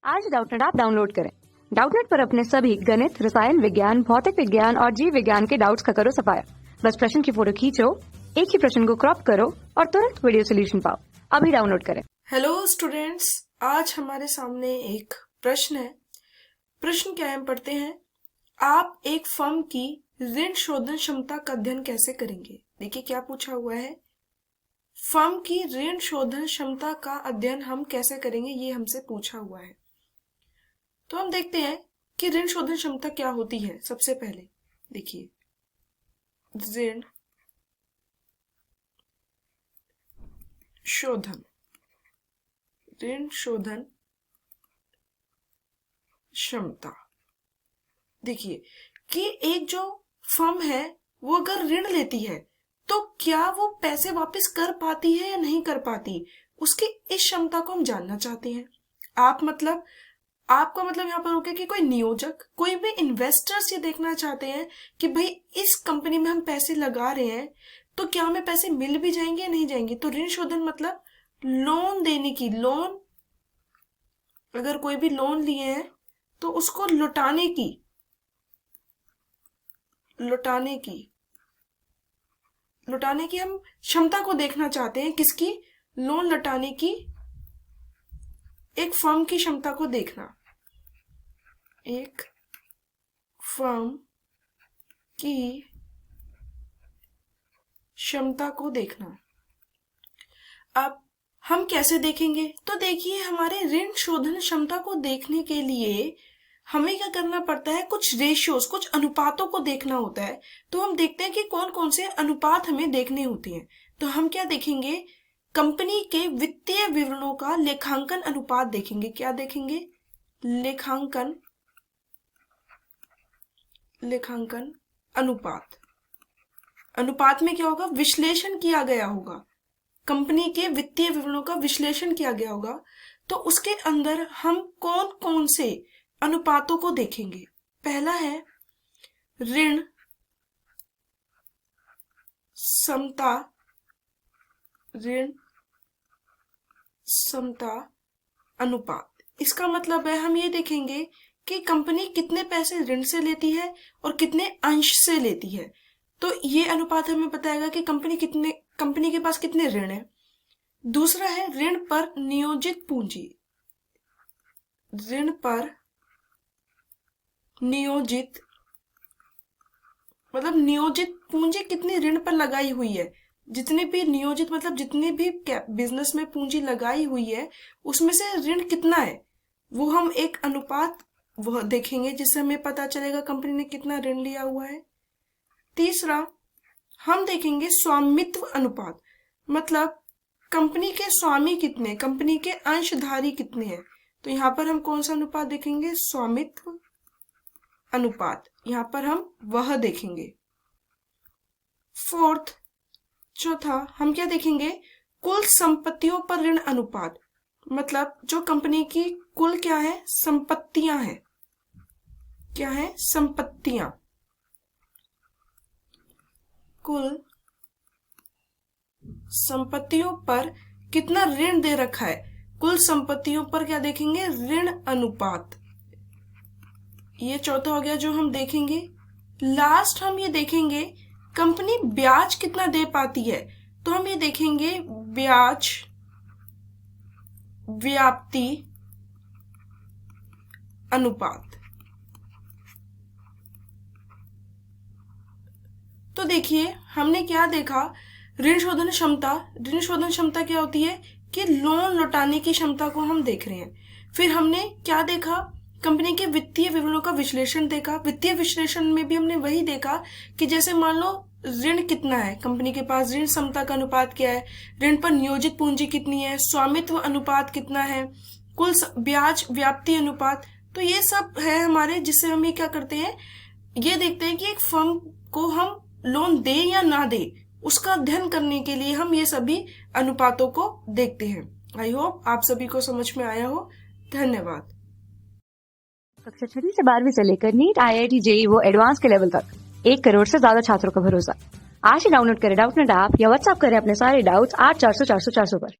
आज Doubtnut app download करें। Doubtnut पर अपने सभी गणित, रसायन विज्ञान, भौतिक विज्ञान और जीव विज्ञान के डाउट्स का करो सफाया। बस प्रश्न की फोटो खींचो, एक ही प्रश्न को क्रॉप करो और तुरंत वीडियो सोल्यूशन पाओ। अभी डाउनलोड करें। हेलो स्टूडेंट्स, आज हमारे सामने एक प्रश्न है। प्रश्न क्या है, हम पढ़ते हैं। आप एक फर्म की ऋण शोधन क्षमता का अध्ययन कैसे करेंगे? देखिए क्या पूछा हुआ है। फर्म की ऋण शोधन क्षमता का अध्ययन हम कैसे करेंगे, ये हमसे पूछा हुआ है। तो हम देखते हैं कि ऋण शोधन क्षमता क्या होती है। सबसे पहले देखिए, ऋण शोधन क्षमता। देखिए कि एक जो फर्म है वो अगर ऋण लेती है तो क्या वो पैसे वापस कर पाती है या नहीं कर पाती, उसकी इस क्षमता को हम जानना चाहते हैं। आपका मतलब यहाँ पर होगा कि कोई नियोजक, कोई भी इन्वेस्टर्स ये देखना चाहते हैं कि भाई इस कंपनी में हम पैसे लगा रहे हैं तो क्या हमें पैसे मिल भी जाएंगे या नहीं जाएंगे। तो ऋण शोधन मतलब लोन देने की, अगर कोई भी लोन लिए हैं तो उसको लौटाने की हम क्षमता को देखना चाहते हैं। किसकी? लोन लौटाने की एक फर्म की क्षमता को देखना, एक फर्म की क्षमता को देखना। अब हम कैसे देखेंगे? तो देखिए, हमारे ऋण शोधन क्षमता को देखने के लिए हमें क्या करना पड़ता है, कुछ रेशियोज, कुछ अनुपातों को देखना होता है। तो हम देखते हैं कि कौन कौन से अनुपात हमें देखने होते हैं। तो हम क्या देखेंगे, कंपनी के वित्तीय विवरणों का लेखांकन अनुपात देखेंगे। क्या देखेंगे? लेखांकन अनुपात में क्या होगा, विश्लेषण किया गया होगा, कंपनी के वित्तीय विवरणों का विश्लेषण किया गया होगा। तो उसके अंदर हम कौन कौन से अनुपातों को देखेंगे। पहला है ऋण समता अनुपात। इसका मतलब है हम ये देखेंगे कि कंपनी कितने पैसे ऋण से लेती है और कितने अंश से लेती है। तो ये अनुपात हमें बताएगा कि कंपनी के पास कितने ऋण है। दूसरा है ऋण पर नियोजित पूंजी। ऋण पर नियोजित मतलब नियोजित पूंजी कितनी ऋण पर लगाई हुई है। जितनी भी नियोजित मतलब जितनी भी बिजनेस में पूंजी लगाई हुई है उसमें से ऋण कितना है, वो हम एक अनुपात वह देखेंगे जिससे हमें पता चलेगा कंपनी ने कितना ऋण लिया हुआ है। तीसरा हम देखेंगे स्वामित्व अनुपात, मतलब कंपनी के स्वामी कितने, कंपनी के अंशधारी कितने हैं। तो यहाँ पर हम कौन सा अनुपात देखेंगे, स्वामित्व अनुपात। यहाँ पर हम वह देखेंगे। चौथा हम क्या देखेंगे, कुल संपत्तियों पर ऋण अनुपात, मतलब जो कंपनी की कुल क्या है, संपत्तियां हैं। क्या है? संपत्तियां। कुल संपत्तियों पर कितना ऋण दे रखा है, कुल संपत्तियों पर क्या देखेंगे, ऋण अनुपात। ये चौथा हो गया जो हम देखेंगे। लास्ट हम ये देखेंगे कंपनी ब्याज कितना दे पाती है। तो हम ये देखेंगे ब्याज व्याप्ति अनुपात। तो देखिए हमने क्या देखा, ऋण शोधन क्षमता क्या होती है कि लोन लौटाने की क्षमता को हम देख रहे हैं। फिर हमने क्या देखा, कंपनी के वित्तीय विवरणों का विश्लेषण देखा। वित्तीय विश्लेषण में भी हमने वही देखा कि जैसे मान लो ऋण कितना है, कंपनी के पास ऋण क्षमता का अनुपात क्या है, ऋण पर नियोजित पूंजी कितनी है, स्वामित्व अनुपात कितना है, कुल ब्याज व्याप्ति अनुपात। तो ये सब है हमारे, जिससे हम ये क्या करते हैं, ये देखते हैं कि एक फर्म को हम लोन दे या ना दे, उसका अध्ययन करने के लिए हम ये सभी अनुपातों को देखते हैं। आई होप आप सभी को समझ में आया हो। धन्यवाद। कक्षा 6 से 12वीं से लेकर नीट, IIT, JEE वो एडवांस के लेवल तक 1 करोड़ से ज्यादा छात्रों का भरोसा। आज ही डाउनलोड करें डाउटनेट ऐप या व्हाट्सएप करें अपने सारे डाउट्स 8400 400 400 पर।